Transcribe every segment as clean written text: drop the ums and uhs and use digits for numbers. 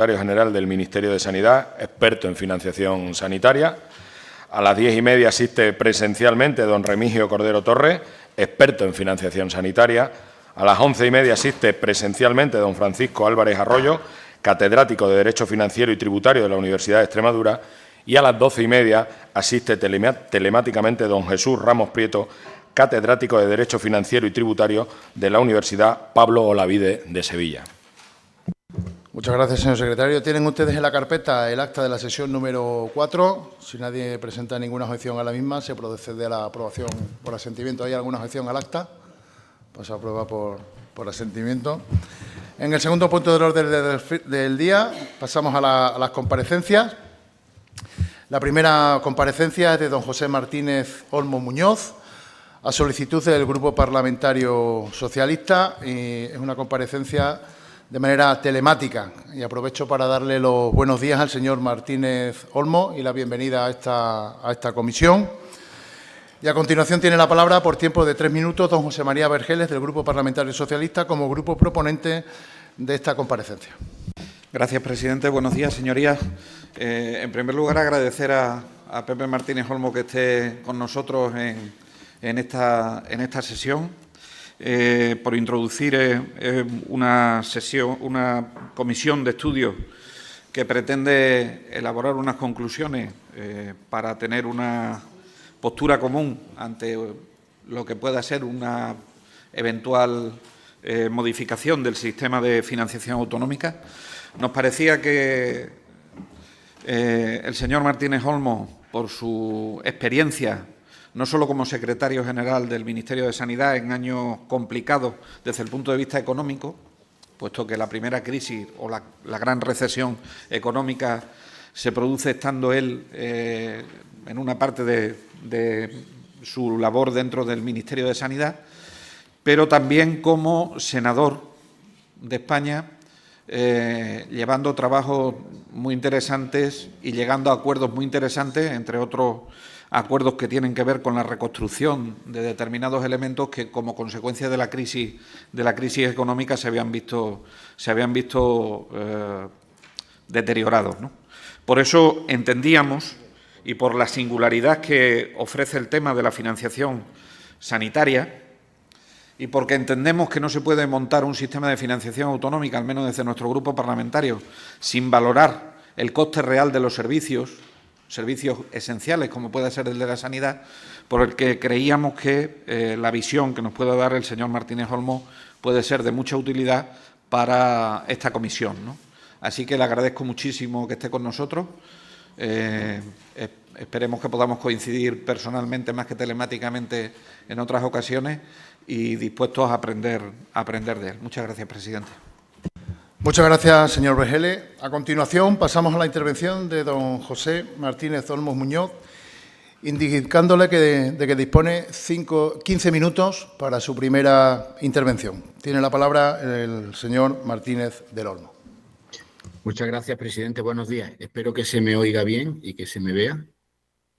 Secretario General del Ministerio de Sanidad, experto en financiación sanitaria. A las 10:30 asiste presencialmente don Remigio Cordero Torres, experto en financiación sanitaria. A las 11:30 asiste presencialmente don Francisco Álvarez Arroyo, catedrático de Derecho Financiero y Tributario de la Universidad de Extremadura. Y a las 12:30 asiste telemáticamente don Jesús Ramos Prieto, catedrático de Derecho Financiero y Tributario de la Universidad Pablo Olavide de Sevilla. Muchas gracias, señor secretario. Tienen ustedes en la carpeta el acta de la sesión número 4. Si nadie presenta ninguna objeción a la misma, se procede a la aprobación por asentimiento. ¿Hay alguna objeción al acta? Pues se aprueba por asentimiento. En el segundo punto del orden del día pasamos a las comparecencias. La primera comparecencia es de don José Martínez Olmo Muñoz, a solicitud del Grupo Parlamentario Socialista. Es una comparecencia de manera telemática y aprovecho para darle los buenos días al señor Martínez Olmo y la bienvenida a esta comisión. Y a continuación tiene la palabra por tiempo de 3 minutos don José María Vergeles del Grupo Parlamentario Socialista como grupo proponente de esta comparecencia. Gracias, presidente. Buenos días, señorías. En primer lugar, agradecer a Pepe Martínez Olmo que esté con nosotros en esta sesión. Por introducir una comisión de estudio que pretende elaborar unas conclusiones para tener una postura común ante lo que pueda ser una eventual modificación del sistema de financiación autonómica. Nos parecía que el señor Martínez Olmo, por su experiencia, no solo como secretario general del Ministerio de Sanidad en años complicados desde el punto de vista económico, puesto que la primera crisis o la gran recesión económica se produce estando él en una parte de su labor dentro del Ministerio de Sanidad, pero también como senador de España, llevando trabajos muy interesantes y llegando a acuerdos muy interesantes, entre otros acuerdos que tienen que ver con la reconstrucción de determinados elementos que, como consecuencia de la crisis económica, se habían visto deteriorados, ¿no? Por eso entendíamos, y por la singularidad que ofrece el tema de la financiación sanitaria, y porque entendemos que no se puede montar un sistema de financiación autonómica, al menos desde nuestro grupo parlamentario, sin valorar el coste real de los servicios esenciales, como puede ser el de la sanidad, por el que creíamos que la visión que nos puede dar el señor Martínez Olmo puede ser de mucha utilidad para esta comisión, ¿no? Así que le agradezco muchísimo que esté con nosotros. Esperemos que podamos coincidir personalmente más que telemáticamente en otras ocasiones y dispuestos a aprender de él. Muchas gracias, presidente. Muchas gracias, señor Vergeles. A continuación, pasamos a la intervención de don José Martínez Olmo Muñoz, indicándole de que dispone 15 minutos para su primera intervención. Tiene la palabra el señor Martínez del Olmo. Muchas gracias, presidente. Buenos días. Espero que se me oiga bien y que se me vea.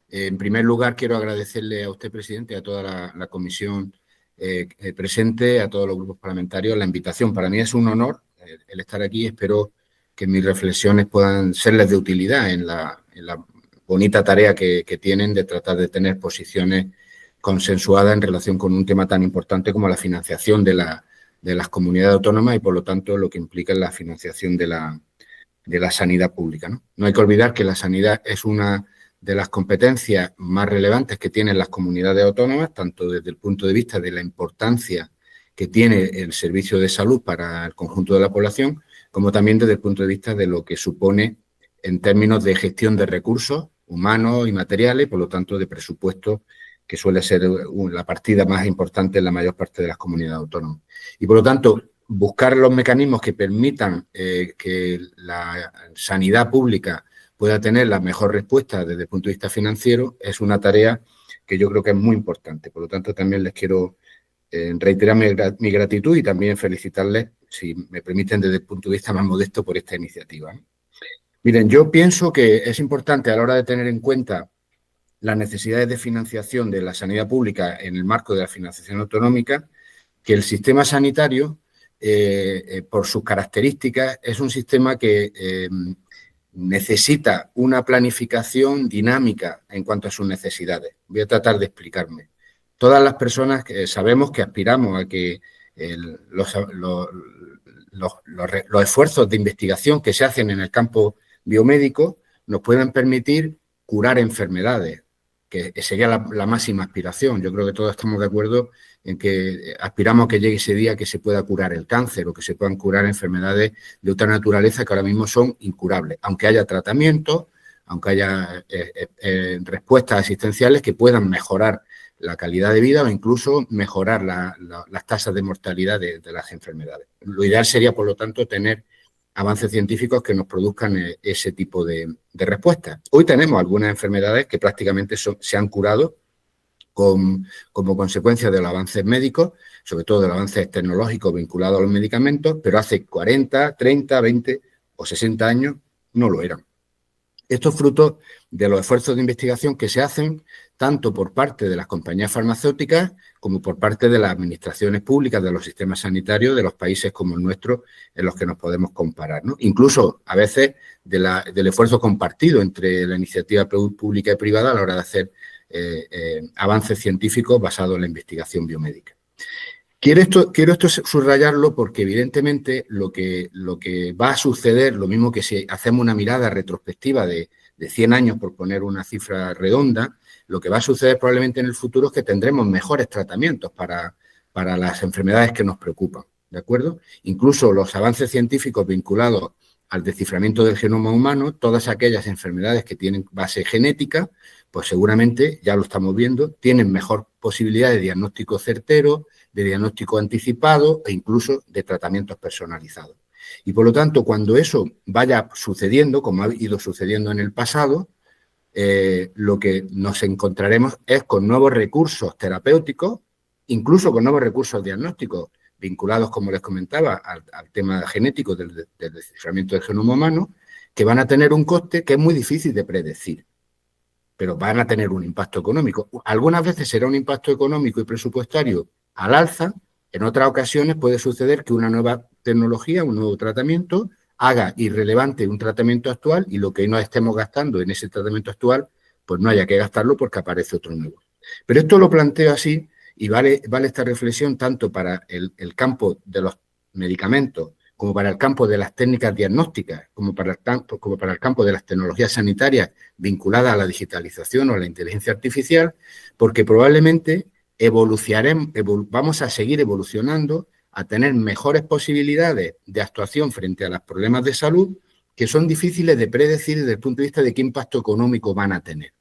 En primer lugar, quiero agradecerle a usted, presidente, a toda la comisión presente, a todos los grupos parlamentarios, la invitación. Para mí es un honor el estar aquí. Espero que mis reflexiones puedan serles de utilidad en la bonita tarea que tienen de tratar de tener posiciones consensuadas en relación con un tema tan importante como la financiación de las comunidades autónomas y, por lo tanto, lo que implica la financiación de la sanidad pública, ¿no? No hay que olvidar que la sanidad es una de las competencias más relevantes que tienen las comunidades autónomas, tanto desde el punto de vista de la importancia que tiene el servicio de salud para el conjunto de la población, como también desde el punto de vista de lo que supone en términos de gestión de recursos humanos y materiales, por lo tanto de presupuesto, que suele ser la partida más importante en la mayor parte de las comunidades autónomas. Y por lo tanto, buscar los mecanismos que permitan que la sanidad pública pueda tener la mejor respuesta desde el punto de vista financiero es una tarea que yo creo que es muy importante. Por lo tanto, también les quiero reiterar mi gratitud y también felicitarles, si me permiten, desde el punto de vista más modesto por esta iniciativa, ¿no? Miren, yo pienso que es importante a la hora de tener en cuenta las necesidades de financiación de la sanidad pública en el marco de la financiación autonómica, que el sistema sanitario por sus características, es un sistema que necesita una planificación dinámica en cuanto a sus necesidades. Voy a tratar de explicarme. Todas las personas que sabemos que aspiramos a que los esfuerzos de investigación que se hacen en el campo biomédico nos puedan permitir curar enfermedades, que sería la máxima aspiración. Yo creo que todos estamos de acuerdo en que aspiramos a que llegue ese día que se pueda curar el cáncer o que se puedan curar enfermedades de otra naturaleza que ahora mismo son incurables, aunque haya tratamientos, aunque haya respuestas asistenciales que puedan mejorar la calidad de vida o incluso mejorar las tasas de mortalidad de las enfermedades. Lo ideal sería, por lo tanto, tener avances científicos que nos produzcan ese tipo de respuestas. Hoy tenemos algunas enfermedades que prácticamente se han curado como consecuencia de los avances médicos, sobre todo de los avances tecnológicos vinculados a los medicamentos, pero hace 40, 30, 20 o 60 años no lo eran. Esto es fruto de los esfuerzos de investigación que se hacen tanto por parte de las compañías farmacéuticas como por parte de las administraciones públicas de los sistemas sanitarios de los países como el nuestro en los que nos podemos comparar, ¿no? Incluso a veces del esfuerzo compartido entre la iniciativa pública y privada a la hora de hacer avances científicos basados en la investigación biomédica. Quiero esto subrayarlo porque evidentemente lo que va a suceder, lo mismo que si hacemos una mirada retrospectiva de 100 años, por poner una cifra redonda, lo que va a suceder probablemente en el futuro es que tendremos mejores tratamientos para las enfermedades que nos preocupan, ¿de acuerdo? Incluso los avances científicos vinculados al desciframiento del genoma humano, todas aquellas enfermedades que tienen base genética, pues seguramente, ya lo estamos viendo, tienen mejor posibilidad de diagnóstico certero, de diagnóstico anticipado e incluso de tratamientos personalizados. Y por lo tanto, cuando eso vaya sucediendo, como ha ido sucediendo en el pasado, lo que nos encontraremos es con nuevos recursos terapéuticos, incluso con nuevos recursos diagnósticos vinculados, como les comentaba, al tema genético del desciframiento del genoma humano, que van a tener un coste que es muy difícil de predecir, pero van a tener un impacto económico. Algunas veces será un impacto económico y presupuestario al alza, en otras ocasiones puede suceder que una nueva tecnología, un nuevo tratamiento, haga irrelevante un tratamiento actual y lo que no estemos gastando en ese tratamiento actual, pues no haya que gastarlo porque aparece otro nuevo. Pero esto lo planteo así y vale esta reflexión tanto para el campo de los medicamentos como para el campo de las técnicas diagnósticas, como para el campo de las tecnologías sanitarias vinculadas a la digitalización o a la inteligencia artificial, porque probablemente vamos a seguir evolucionando a tener mejores posibilidades de actuación frente a los problemas de salud que son difíciles de predecir desde el punto de vista de qué impacto económico van a tener.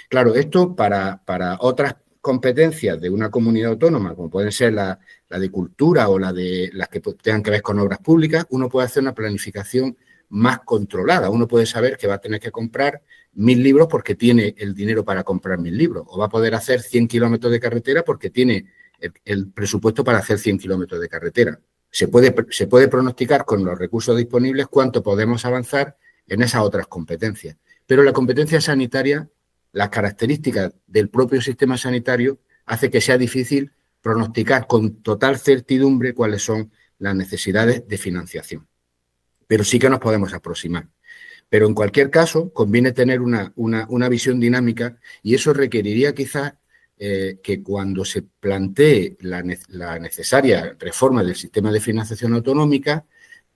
Claro, esto para otras competencias de una comunidad autónoma, como pueden ser la de cultura o las que tengan que ver con obras públicas, uno puede hacer una planificación más controlada. Uno puede saber que va a tener que comprar 1000 libros porque tiene el dinero para comprar 1000 libros, o va a poder hacer 100 kilómetros de carretera porque tiene el presupuesto para hacer 100 kilómetros de carretera. Se puede pronosticar con los recursos disponibles cuánto podemos avanzar en esas otras competencias. Pero la competencia sanitaria, las características del propio sistema sanitario, hace que sea difícil pronosticar con total certidumbre cuáles son las necesidades de financiación. Pero sí que nos podemos aproximar. Pero en cualquier caso, conviene tener una visión dinámica y eso requeriría quizás que cuando se plantee la necesaria reforma del sistema de financiación autonómica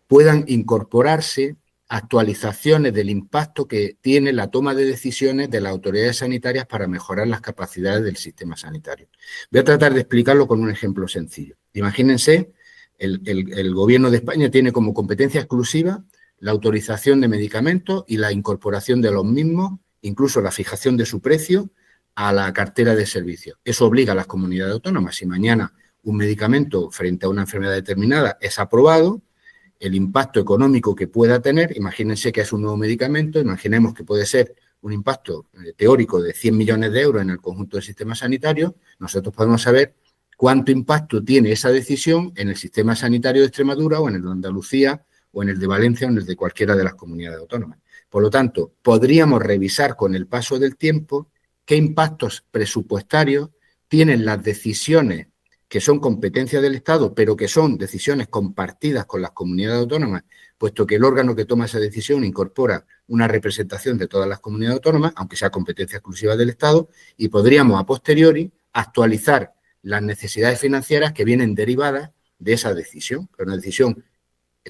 puedan incorporarse actualizaciones del impacto que tiene la toma de decisiones de las autoridades sanitarias para mejorar las capacidades del sistema sanitario. Voy a tratar de explicarlo con un ejemplo sencillo. Imagínense, el Gobierno de España tiene como competencia exclusiva la autorización de medicamentos y la incorporación de los mismos, incluso la fijación de su precio, a la cartera de servicios. Eso obliga a las comunidades autónomas. Si mañana un medicamento frente a una enfermedad determinada es aprobado, el impacto económico que pueda tener, imagínense que es un nuevo medicamento, imaginemos que puede ser un impacto teórico de 100 millones de euros en el conjunto del sistema sanitario, nosotros podemos saber cuánto impacto tiene esa decisión en el sistema sanitario de Extremadura o en el de Andalucía o en el de Valencia o en el de cualquiera de las comunidades autónomas. Por lo tanto, podríamos revisar con el paso del tiempo qué impactos presupuestarios tienen las decisiones que son competencia del Estado, pero que son decisiones compartidas con las comunidades autónomas, puesto que el órgano que toma esa decisión incorpora una representación de todas las comunidades autónomas, aunque sea competencia exclusiva del Estado, y podríamos a posteriori actualizar las necesidades financieras que vienen derivadas de esa decisión, que es una decisión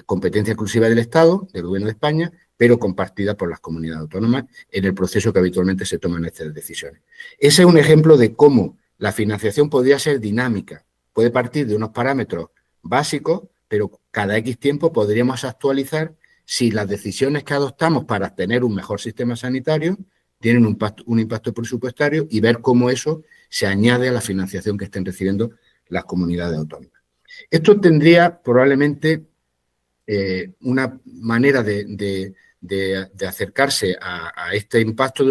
competencia exclusiva del Estado, del Gobierno de España, pero compartida por las comunidades autónomas en el proceso que habitualmente se toman estas decisiones. Ese es un ejemplo de cómo la financiación podría ser dinámica, puede partir de unos parámetros básicos, pero cada X tiempo podríamos actualizar si las decisiones que adoptamos para tener un mejor sistema sanitario tienen un impacto presupuestario y ver cómo eso se añade a la financiación que estén recibiendo las comunidades autónomas. Esto tendría probablemente una manera de acercarse a este impacto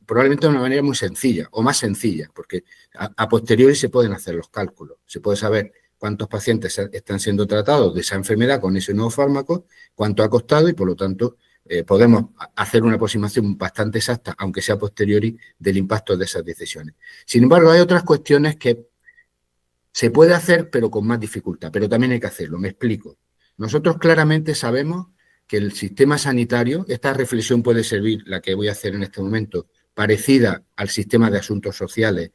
probablemente de una manera muy sencilla o más sencilla, porque a posteriori se pueden hacer los cálculos, se puede saber cuántos pacientes están siendo tratados de esa enfermedad con ese nuevo fármaco, cuánto ha costado y, por lo tanto, podemos hacer una aproximación bastante exacta, aunque sea a posteriori, del impacto de esas decisiones. Sin embargo, hay otras cuestiones que se puede hacer, pero con más dificultad, pero también hay que hacerlo. Me explico. Nosotros claramente sabemos que el sistema sanitario, esta reflexión puede servir, la que voy a hacer en este momento, parecida al sistema de asuntos sociales,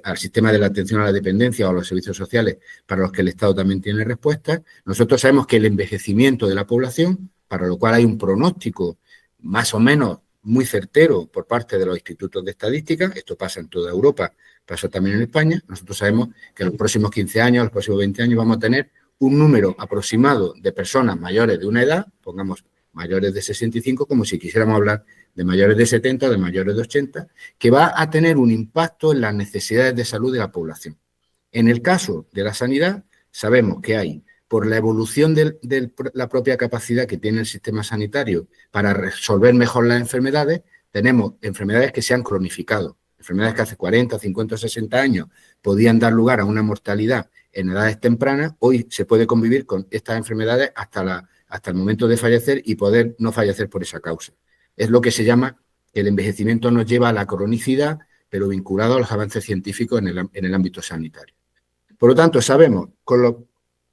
al sistema de la atención a la dependencia o a los servicios sociales, para los que el Estado también tiene respuestas. Nosotros sabemos que el envejecimiento de la población, para lo cual hay un pronóstico más o menos muy certero por parte de los institutos de estadística, esto pasa en toda Europa, pasa también en España. Nosotros sabemos que en los próximos 15 años, los próximos 20 años vamos a tener un número aproximado de personas mayores de una edad, pongamos mayores de 65, como si quisiéramos hablar de mayores de 70 o de mayores de 80, que va a tener un impacto en las necesidades de salud de la población. En el caso de la sanidad, sabemos que hay, por la evolución de la propia capacidad que tiene el sistema sanitario para resolver mejor las enfermedades, tenemos enfermedades que se han cronificado, enfermedades que hace 40, 50 o 60 años podían dar lugar a una mortalidad en edades tempranas. Hoy se puede convivir con estas enfermedades hasta el momento de fallecer y poder no fallecer por esa causa. Es lo que se llama, el envejecimiento nos lleva a la cronicidad, pero vinculado a los avances científicos en el ámbito sanitario. Por lo tanto, sabemos, con los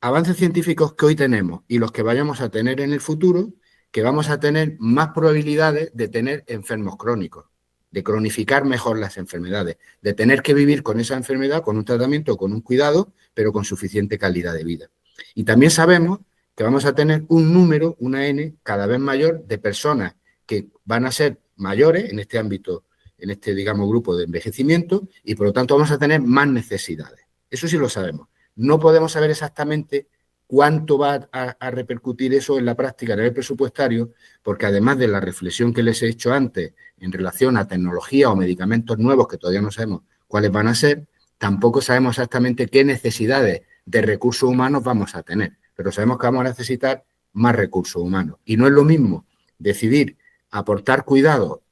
avances científicos que hoy tenemos y los que vayamos a tener en el futuro, que vamos a tener más probabilidades de tener enfermos crónicos, de cronificar mejor las enfermedades, de tener que vivir con esa enfermedad, con un tratamiento, con un cuidado, pero con suficiente calidad de vida. Y también sabemos que vamos a tener un número, una N, cada vez mayor de personas que van a ser mayores en este ámbito, en este, digamos, grupo de envejecimiento, y por lo tanto vamos a tener más necesidades. Eso sí lo sabemos. No podemos saber exactamente cuánto va a repercutir eso en la práctica a nivel presupuestario, porque además de la reflexión que les he hecho antes en relación a tecnología o medicamentos nuevos que todavía no sabemos cuáles van a ser, tampoco sabemos exactamente qué necesidades de recursos humanos vamos a tener, pero sabemos que vamos a necesitar más recursos humanos. Y no es lo mismo decidir aportar cuidado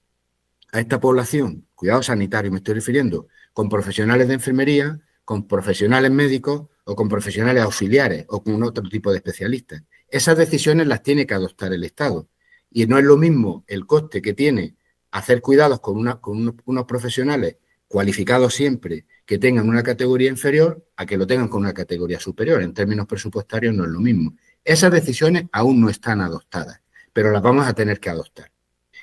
a esta población, cuidado sanitario me estoy refiriendo, con profesionales de enfermería, con profesionales médicos o con profesionales auxiliares o con otro tipo de especialistas. Esas decisiones las tiene que adoptar el Estado. Y no es lo mismo el coste que tiene hacer cuidados con unos profesionales cualificados siempre, que tengan una categoría inferior, a que lo tengan con una categoría superior. En términos presupuestarios no es lo mismo. Esas decisiones aún no están adoptadas, pero las vamos a tener que adoptar.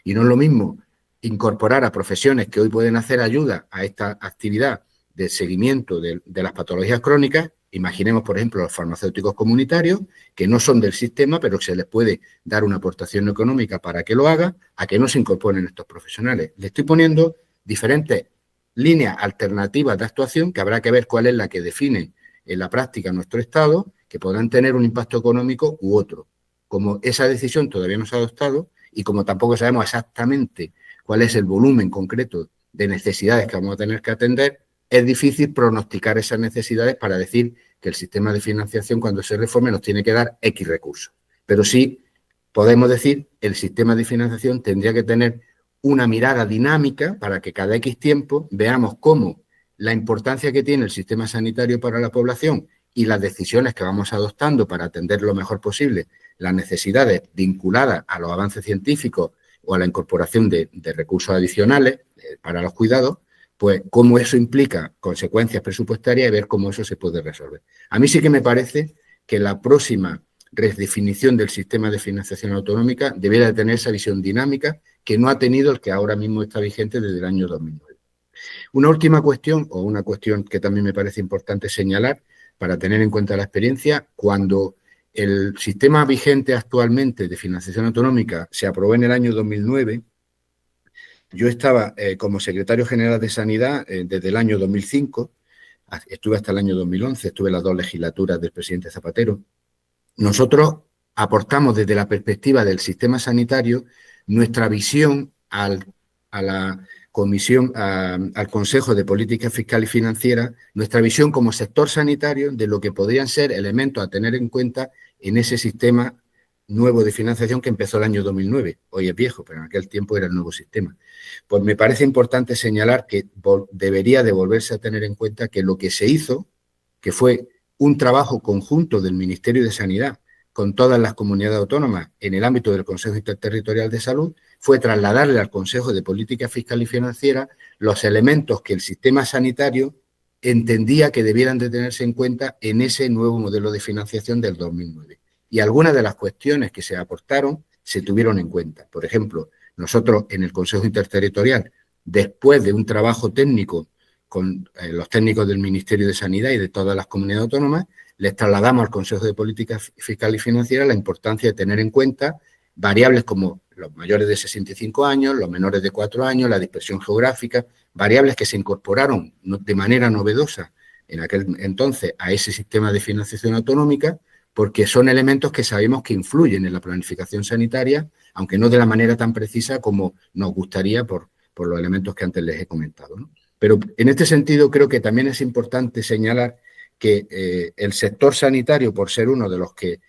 Y no es lo mismo incorporar a profesiones que hoy pueden hacer ayuda a esta actividad de seguimiento de las patologías crónicas. Imaginemos, por ejemplo, los farmacéuticos comunitarios, que no son del sistema, pero que se les puede dar una aportación económica para que lo haga, a que no se incorporen estos profesionales. Le estoy poniendo diferentes líneas alternativas de actuación que habrá que ver cuál es la que define en la práctica nuestro Estado, que podrán tener un impacto económico u otro. Como esa decisión todavía no se ha adoptado y como tampoco sabemos exactamente cuál es el volumen concreto de necesidades que vamos a tener que atender, es difícil pronosticar esas necesidades para decir que el sistema de financiación, cuando se reforme, nos tiene que dar X recursos. Pero sí podemos decir que el sistema de financiación tendría que tener una mirada dinámica para que cada X tiempo veamos cómo la importancia que tiene el sistema sanitario para la población y las decisiones que vamos adoptando para atender lo mejor posible las necesidades vinculadas a los avances científicos o a la incorporación de recursos adicionales para los cuidados, pues cómo eso implica consecuencias presupuestarias y ver cómo eso se puede resolver. A mí sí que me parece que la próxima redefinición del sistema de financiación autonómica debiera de tener esa visión dinámica que no ha tenido el que ahora mismo está vigente desde el año 2009. Una última cuestión, o una cuestión que también me parece importante señalar para tener en cuenta la experiencia, cuando el sistema vigente actualmente de financiación autonómica se aprobó en el año 2009, yo estaba como secretario general de Sanidad desde el año 2005, estuve hasta el año 2011, estuve las 2 legislaturas del presidente Zapatero. Nosotros aportamos desde la perspectiva del sistema sanitario nuestra visión al Consejo de Política Fiscal y Financiera, nuestra visión como sector sanitario de lo que podrían ser elementos a tener en cuenta en ese sistema nuevo de financiación que empezó el año 2009. Hoy es viejo, pero en aquel tiempo era el nuevo sistema. Pues me parece importante señalar que debería de volverse a tener en cuenta que lo que se hizo, que fue un trabajo conjunto del Ministerio de Sanidad con todas las comunidades autónomas en el ámbito del Consejo Interterritorial de Salud, fue trasladarle al Consejo de Política Fiscal y Financiera los elementos que el sistema sanitario entendía que debieran de tenerse en cuenta en ese nuevo modelo de financiación del 2009. Y algunas de las cuestiones que se aportaron se tuvieron en cuenta. Por ejemplo, nosotros en el Consejo Interterritorial, después de un trabajo técnico con los técnicos del Ministerio de Sanidad y de todas las comunidades autónomas, les trasladamos al Consejo de Política Fiscal y Financiera la importancia de tener en cuenta variables como los mayores de 65 años, los menores de 4 años, la dispersión geográfica, variables que se incorporaron de manera novedosa en aquel entonces a ese sistema de financiación autonómica, porque son elementos que sabemos que influyen en la planificación sanitaria, aunque no de la manera tan precisa como nos gustaría por los elementos que antes les he comentado, ¿no? Pero en este sentido creo que también es importante señalar que el sector sanitario, por ser uno de los que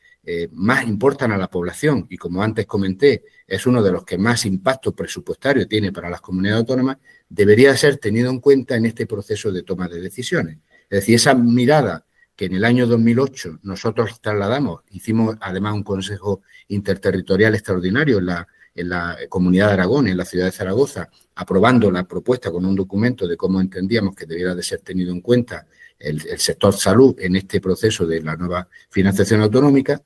más importan a la población y, como antes comenté, es uno de los que más impacto presupuestario tiene para las comunidades autónomas, debería ser tenido en cuenta en este proceso de toma de decisiones. Es decir, esa mirada que en el año 2008 nosotros trasladamos, hicimos además un Consejo Interterritorial extraordinario en la Comunidad de Aragón, en la ciudad de Zaragoza, aprobando la propuesta con un documento de cómo entendíamos que debiera de ser tenido en cuenta el sector salud en este proceso de la nueva financiación autonómica.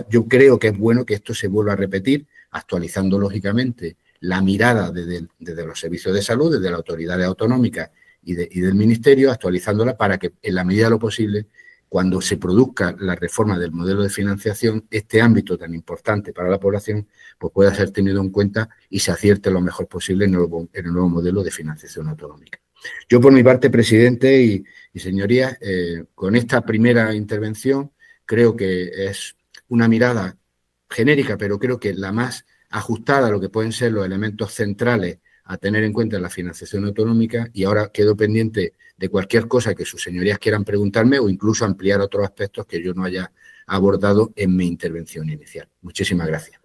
Yo creo que es bueno que esto se vuelva a repetir, actualizando lógicamente la mirada desde los servicios de salud, desde las autoridades autonómicas y del Ministerio, actualizándola para que en la medida de lo posible, cuando se produzca la reforma del modelo de financiación, este ámbito tan importante para la población pues pueda ser tenido en cuenta y se acierte lo mejor posible en el nuevo modelo de financiación autonómica. Yo, por mi parte, presidente y señorías, con esta primera intervención creo que es una mirada genérica, pero creo que la más ajustada a lo que pueden ser los elementos centrales a tener en cuenta en la financiación autonómica, y ahora quedo pendiente de cualquier cosa que sus señorías quieran preguntarme o incluso ampliar otros aspectos que yo no haya abordado en mi intervención inicial. Muchísimas gracias.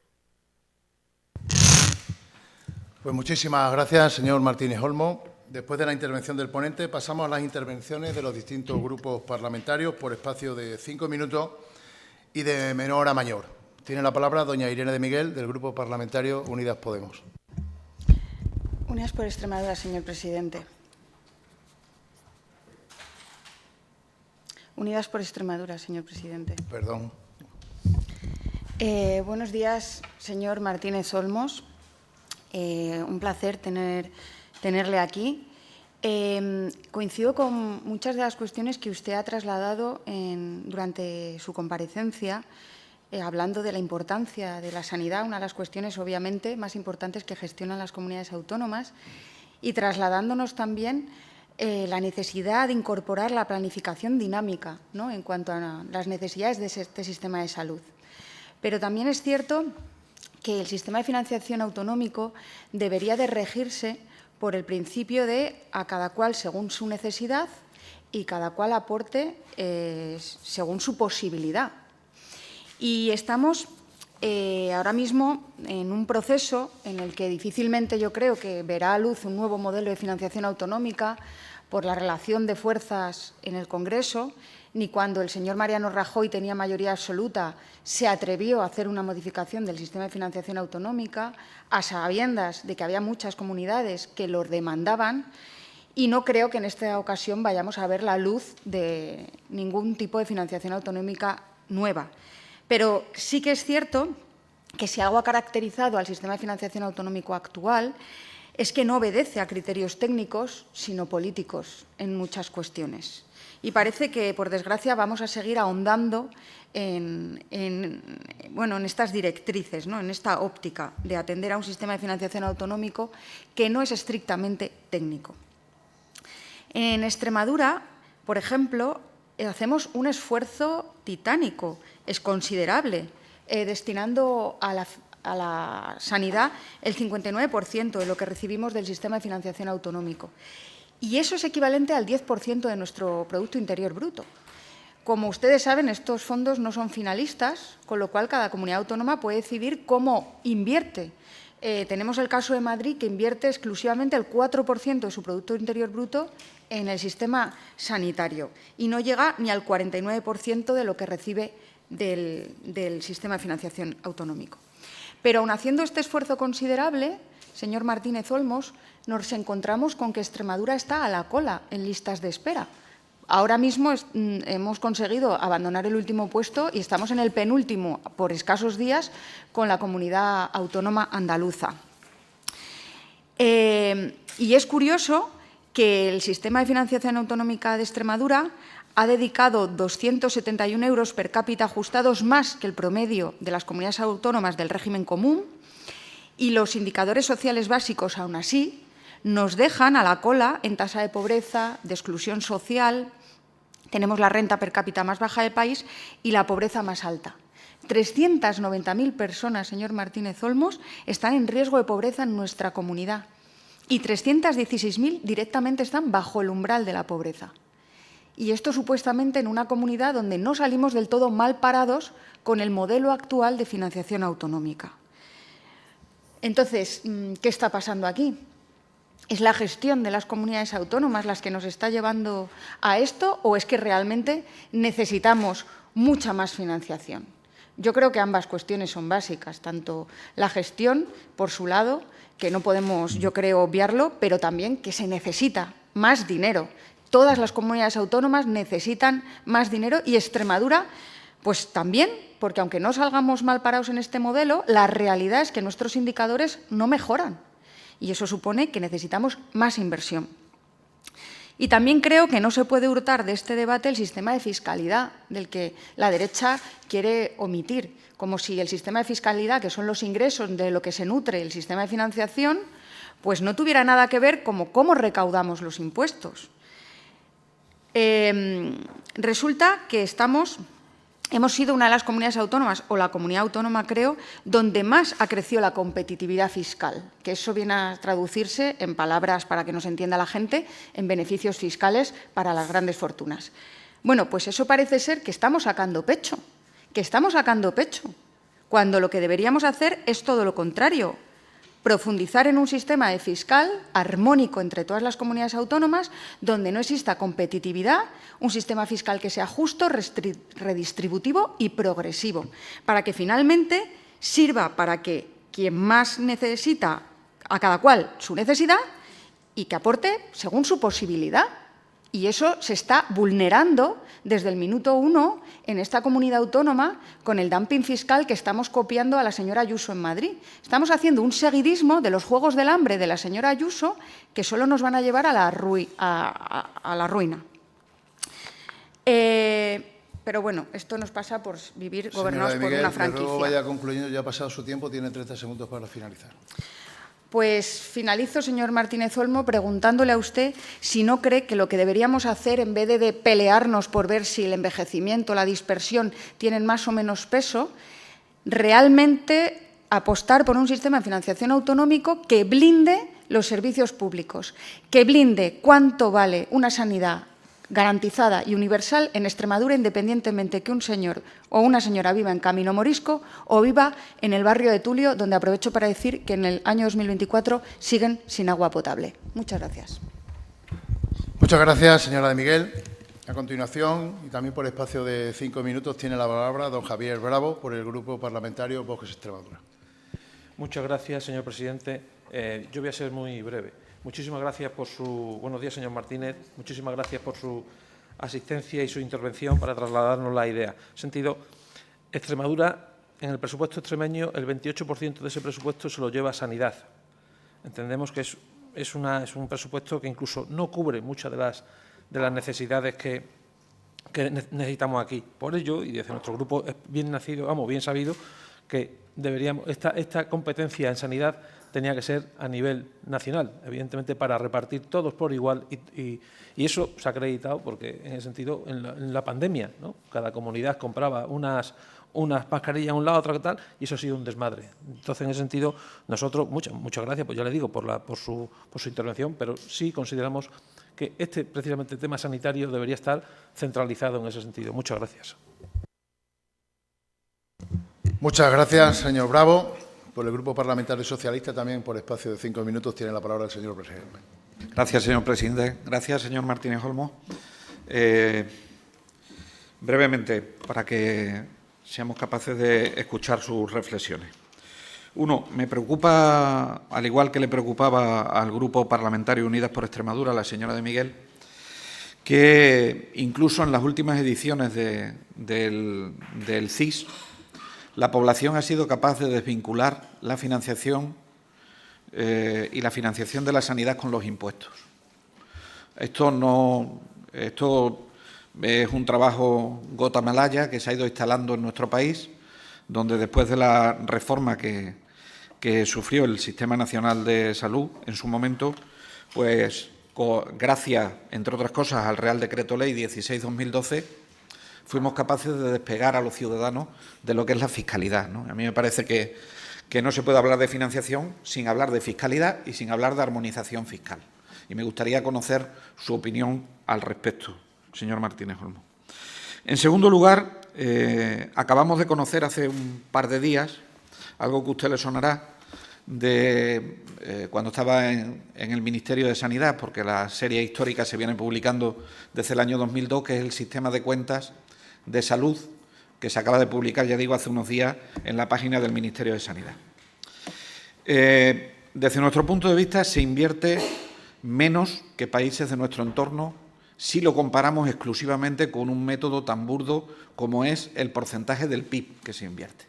Pues muchísimas gracias, señor Martínez Olmo. Después de la intervención del ponente, pasamos a las intervenciones de los distintos grupos parlamentarios por espacio de 5 minutos y de menor a mayor. Tiene la palabra doña Irene de Miguel, del Grupo Parlamentario Unidas Podemos. Unidas por Extremadura, señor presidente. Unidas por Extremadura, señor presidente. Perdón. Buenos días, señor Martínez Olmos. Un placer tenerle aquí. Coincido con muchas de las cuestiones que usted ha trasladado durante su comparecencia, hablando de la importancia de la sanidad, una de las cuestiones, obviamente, más importantes que gestionan las comunidades autónomas, y trasladándonos también la necesidad de incorporar la planificación dinámica, ¿no?, en cuanto a las necesidades de este sistema de salud. Pero también es cierto que el sistema de financiación autonómico debería de regirse por el principio de a cada cual según su necesidad y cada cual aporte según su posibilidad. Y estamos ahora mismo en un proceso en el que difícilmente yo creo que verá a luz un nuevo modelo de financiación autonómica por la relación de fuerzas en el Congreso, ni cuando el señor Mariano Rajoy tenía mayoría absoluta se atrevió a hacer una modificación del sistema de financiación autonómica, a sabiendas de que había muchas comunidades que los demandaban y no creo que en esta ocasión vayamos a ver la luz de ningún tipo de financiación autonómica nueva. Pero sí que es cierto que si algo ha caracterizado al sistema de financiación autonómico actual es que no obedece a criterios técnicos, sino políticos en muchas cuestiones. Y parece que, por desgracia, vamos a seguir ahondando en estas directrices, ¿no?, en esta óptica de atender a un sistema de financiación autonómico que no es estrictamente técnico. En Extremadura, por ejemplo, hacemos un esfuerzo titánico, es considerable, destinando a la sanidad el 59% de lo que recibimos del sistema de financiación autonómico. Y eso es equivalente al 10% de nuestro Producto Interior Bruto. Como ustedes saben, estos fondos no son finalistas, con lo cual cada comunidad autónoma puede decidir cómo invierte. Tenemos el caso de Madrid, que invierte exclusivamente el 4% de su Producto Interior Bruto en el sistema sanitario y no llega ni al 49% de lo que recibe del sistema de financiación autonómico. Pero aun haciendo este esfuerzo considerable, señor Martínez Olmos, nos encontramos con que Extremadura está a la cola en listas de espera. Ahora mismo hemos conseguido abandonar el último puesto y estamos en el penúltimo, por escasos días, con la comunidad autónoma andaluza. Y es curioso que el sistema de financiación autonómica de Extremadura ha dedicado 271 euros per cápita ajustados más que el promedio de las comunidades autónomas del régimen común, y los indicadores sociales básicos, aún así, nos dejan a la cola en tasa de pobreza, de exclusión social. Tenemos la renta per cápita más baja del país y la pobreza más alta. 390.000 personas, señor Martínez Olmos, están en riesgo de pobreza en nuestra comunidad y 316.000 directamente están bajo el umbral de la pobreza. Y esto supuestamente en una comunidad donde no salimos del todo mal parados con el modelo actual de financiación autonómica. Entonces, ¿qué está pasando aquí? ¿Es la gestión de las comunidades autónomas las que nos está llevando a esto o es que realmente necesitamos mucha más financiación? Yo creo que ambas cuestiones son básicas, tanto la gestión, por su lado, que no podemos, yo creo, obviarlo, pero también que se necesita más dinero. Todas las comunidades autónomas necesitan más dinero y Extremadura, pues también, porque aunque no salgamos mal parados en este modelo, la realidad es que nuestros indicadores no mejoran y eso supone que necesitamos más inversión. Y también creo que no se puede hurtar de este debate el sistema de fiscalidad, del que la derecha quiere omitir, como si el sistema de fiscalidad, que son los ingresos de lo que se nutre el sistema de financiación, pues no tuviera nada que ver con cómo recaudamos los impuestos. Resulta que hemos sido una de las comunidades autónomas, o la comunidad autónoma, creo, donde más ha crecido la competitividad fiscal, que eso viene a traducirse en palabras, para que nos entienda la gente, en beneficios fiscales para las grandes fortunas. Bueno, pues eso parece ser que estamos sacando pecho, cuando lo que deberíamos hacer es todo lo contrario, profundizar en un sistema de fiscal armónico entre todas las comunidades autónomas, donde no exista competitividad, un sistema fiscal que sea justo, redistributivo y progresivo, para que finalmente sirva para que quien más necesita, a cada cual su necesidad, y que aporte según su posibilidad. Y eso se está vulnerando desde el minuto 1 en esta comunidad autónoma con el dumping fiscal que estamos copiando a la señora Ayuso en Madrid. Estamos haciendo un seguidismo de los juegos del hambre de la señora Ayuso que solo nos van a llevar a la ruina. Pero bueno, esto nos pasa por vivir gobernados por una franquicia. Luego vaya concluyendo, ya ha pasado su tiempo, tiene 30 segundos para finalizar. Pues finalizo, señor Martínez Olmo, preguntándole a usted si no cree que lo que deberíamos hacer, en vez de pelearnos por ver si el envejecimiento, la dispersión tienen más o menos peso, realmente apostar por un sistema de financiación autonómico que blinde los servicios públicos, que blinde cuánto vale una sanidad garantizada y universal en Extremadura, independientemente que un señor o una señora viva en Camino Morisco o viva en el barrio de Tulio, donde aprovecho para decir que en el año 2024 siguen sin agua potable. Muchas gracias. Muchas gracias, señora de Miguel. A continuación, y también por espacio de 5 minutos, tiene la palabra don Javier Bravo, por el Grupo Parlamentario Vox Extremadura. Muchas gracias, señor presidente. Yo voy a ser muy breve. Muchísimas gracias por su... Buenos días, señor Martínez. Muchísimas gracias por su asistencia y su intervención para trasladarnos la idea. En sentido, Extremadura, en el presupuesto extremeño, el 28% de ese presupuesto se lo lleva a sanidad. Entendemos que es un presupuesto que incluso no cubre muchas de las necesidades que necesitamos aquí. Por ello, y desde nuestro grupo es bien sabido que deberíamos esta competencia en sanidad tenía que ser a nivel nacional, evidentemente para repartir todos por igual y eso se ha acreditado porque en ese sentido en la pandemia, ¿no? Cada comunidad compraba unas mascarillas a un lado, otra que tal, y eso ha sido un desmadre. Entonces, en ese sentido, nosotros, muchas gracias, pues ya le digo, por su intervención, pero sí consideramos que precisamente el tema sanitario debería estar centralizado en ese sentido. Muchas gracias. Muchas gracias, señor Bravo. Por el Grupo Parlamentario Socialista, también por espacio de 5 minutos, tiene la palabra el señor presidente. Gracias, señor presidente. Gracias, señor Martínez Olmos. Brevemente, para que seamos capaces de escuchar sus reflexiones. Uno, me preocupa, al igual que le preocupaba al Grupo Parlamentario Unidas por Extremadura, la señora de Miguel, que incluso en las últimas ediciones del CIS, la población ha sido capaz de desvincular la financiación y la financiación de la sanidad con los impuestos. Esto es un trabajo gota malaya que se ha ido instalando en nuestro país, donde después de la reforma que sufrió el Sistema Nacional de Salud en su momento, pues gracias, entre otras cosas, al Real Decreto Ley 16/2012, fuimos capaces de despegar a los ciudadanos de lo que es la fiscalidad, ¿no? A mí me parece que no se puede hablar de financiación sin hablar de fiscalidad y sin hablar de armonización fiscal. Y me gustaría conocer su opinión al respecto, señor Martínez Olmos. En segundo lugar, acabamos de conocer hace un par de días algo que a usted le sonará cuando estaba en el Ministerio de Sanidad, porque la serie histórica se viene publicando desde el año 2002, que es el Sistema de Cuentas de Salud, que se acaba de publicar, ya digo, hace unos días en la página del Ministerio de Sanidad. Desde nuestro punto de vista, se invierte menos que países de nuestro entorno si lo comparamos exclusivamente con un método tan burdo como es el porcentaje del PIB que se invierte.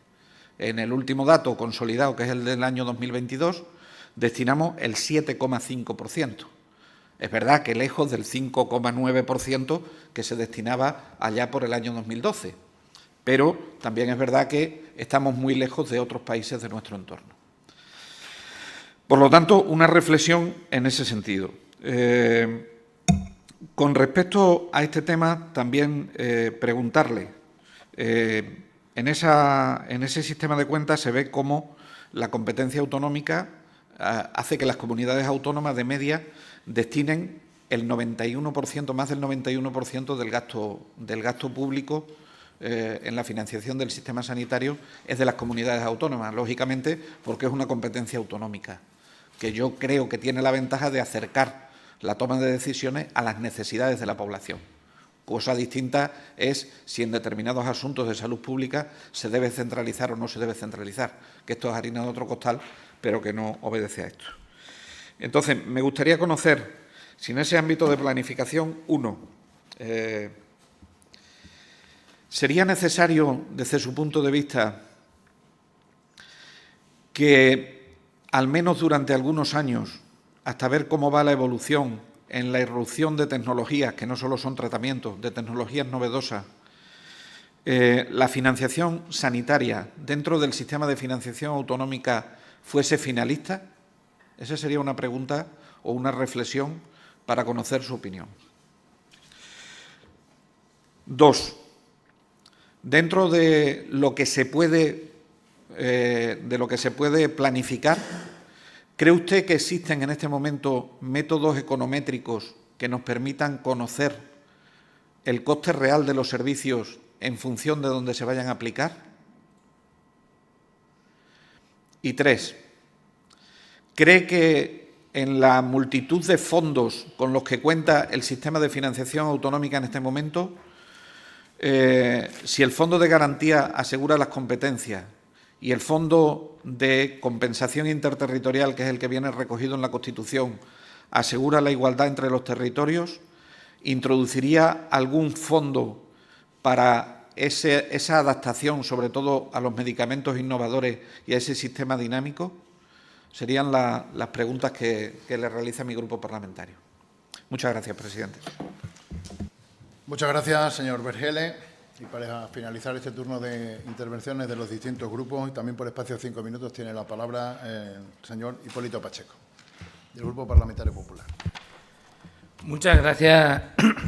En el último dato consolidado, que es el del año 2022, destinamos el 7,5%. Es verdad que lejos del 5,9% que se destinaba allá por el año 2012, pero también es verdad que estamos muy lejos de otros países de nuestro entorno. Por lo tanto, una reflexión en ese sentido. Con respecto a este tema, también preguntarle, en ese sistema de cuentas se ve cómo la competencia autonómica hace que las comunidades autónomas de media destinen el 91%, más del 91% del gasto público en la financiación del sistema sanitario es de las comunidades autónomas, lógicamente porque es una competencia autonómica, que yo creo que tiene la ventaja de acercar la toma de decisiones a las necesidades de la población. Cosa distinta es si en determinados asuntos de salud pública se debe centralizar o no se debe centralizar, que esto es harina de otro costal, pero que no obedece a esto. Entonces, me gustaría conocer si en ese ámbito de planificación, ¿sería necesario, desde su punto de vista, que al menos durante algunos años, hasta ver cómo va la evolución en la irrupción de tecnologías, que no solo son tratamientos, de tecnologías novedosas, la financiación sanitaria dentro del sistema de financiación autonómica fuese finalista? Esa sería una pregunta o una reflexión para conocer su opinión. 2. Dentro de lo que se puede planificar, ¿cree usted que existen en este momento métodos econométricos que nos permitan conocer el coste real de los servicios en función de dónde se vayan a aplicar? Y 3. ¿Cree que en la multitud de fondos con los que cuenta el sistema de financiación autonómica en este momento, si el Fondo de Garantía asegura las competencias y el Fondo de Compensación Interterritorial, que es el que viene recogido en la Constitución, asegura la igualdad entre los territorios, ¿introduciría algún fondo para esa adaptación, sobre todo a los medicamentos innovadores y a ese sistema dinámico? Serían las preguntas que le realiza mi grupo parlamentario. Muchas gracias, presidente. Muchas gracias, señor Vergele. Y para finalizar este turno de intervenciones de los distintos grupos, y también por espacio de 5 minutos, tiene la palabra el señor Hipólito Pacheco, del Grupo Parlamentario Popular. Muchas gracias,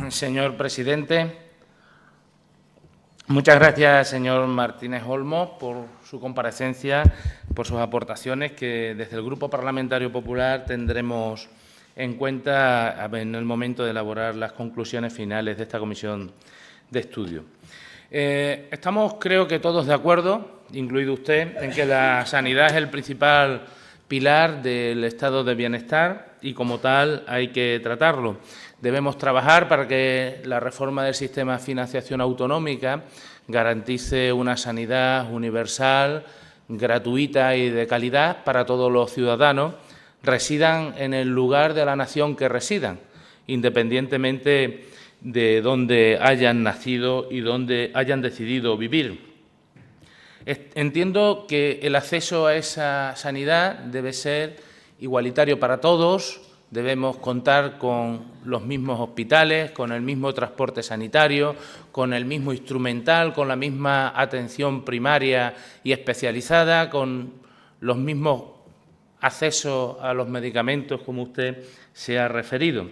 señor presidente. Muchas gracias, señor Martínez Olmos, por su comparecencia, por sus aportaciones que desde el Grupo Parlamentario Popular tendremos en cuenta en el momento de elaborar las conclusiones finales de esta comisión de estudio. Estamos, creo que todos de acuerdo, incluido usted, en que la sanidad es el principal pilar del estado de bienestar y, como tal, hay que tratarlo. Debemos trabajar para que la reforma del sistema de financiación autonómica garantice una sanidad universal, gratuita y de calidad para todos los ciudadanos, residan en el lugar de la nación que residan, independientemente de dónde hayan nacido y dónde hayan decidido vivir. Entiendo que el acceso a esa sanidad debe ser igualitario para todos, debemos contar con los mismos hospitales, con el mismo transporte sanitario, con el mismo instrumental, con la misma atención primaria y especializada, con los mismos accesos a los medicamentos, como usted se ha referido.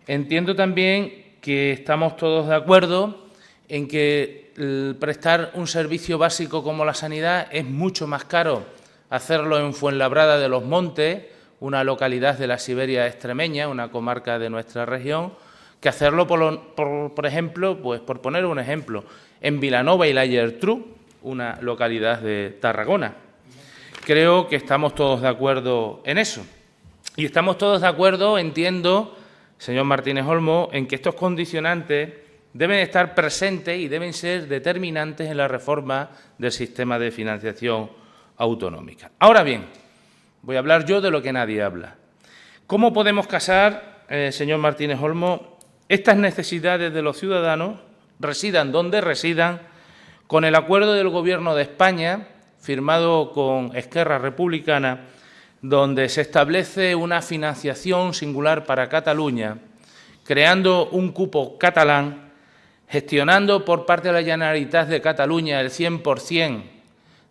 Entiendo también que estamos todos de acuerdo en que prestar un servicio básico como la sanidad es mucho más caro hacerlo en Fuenlabrada de los Montes, una localidad de la Siberia extremeña, una comarca de nuestra región, que hacerlo, por ejemplo, pues por poner un ejemplo, en Vilanova y la Geltrú, una localidad de Tarragona. Creo que estamos todos de acuerdo en eso. Y estamos todos de acuerdo, entiendo, señor Martínez Olmos, en que estos condicionantes deben estar presentes y deben ser determinantes en la reforma del sistema de financiación autonómica. Ahora bien, voy a hablar yo de lo que nadie habla. ¿Cómo podemos casar, señor Martínez Olmos, estas necesidades de los ciudadanos, residan donde residan, con el acuerdo del Gobierno de España, firmado con Esquerra Republicana, donde se establece una financiación singular para Cataluña, creando un cupo catalán, gestionando por parte de la Generalitat de Cataluña el 100%